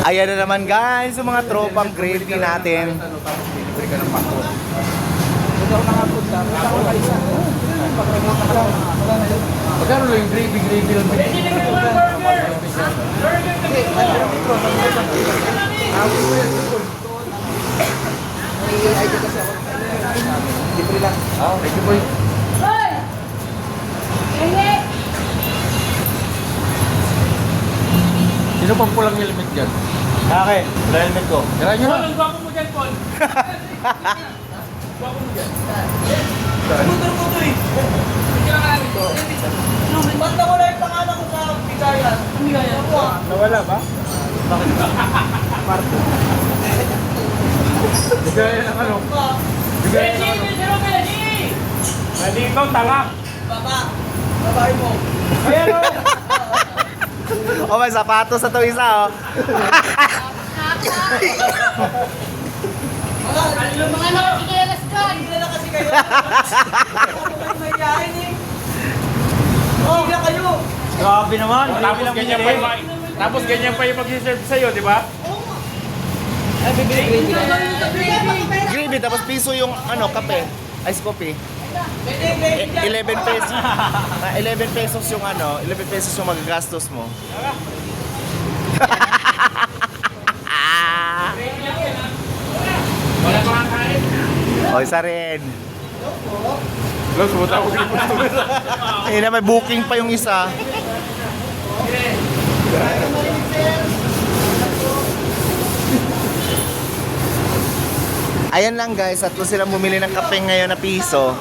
Ayan na naman guys, yung mga tropang gravy natin. Magkano lang yung gravy lang? Thank you boy. Sino pang pulang helmet dyan? Okay, helmet ko. Tira nyo na. Ang gwapo mo dyan, Paul. Gwapo mo dyan. Motor ko to eh. Bigyan ka namin to. Basta ko lang yung pangalan ko sa bigayan. Ang bigaya. Nawala ba? Bigay ng ano? Bigay ng Beshi! ano? Beshi! Beshi! Nandito, tanga. Baba. Babae mo. Ayan o. Oh, may sapatos sa to isa oh. Yung mga nakikilalas ka. Hindi na kasi kayo. Ako may yain eh. Oh, hindi na kayo. Grabe naman. Tapos ganyan pa yung mag-serve sa'yo, di ba? Ay, bibili gravy. Gravy, tapos piso yung ano, kape. Ice coffee. Gravy dyan. 11 pesos. 11 pesos yung ano, 11 pesos yung magagastos mo. Wala pa nga kain. O, isa rin. Los, buta ko yung customer. Eh, na may booking pa yung isa. Ayan lang guys, at kung sila bumili ng kape ngayon na piso,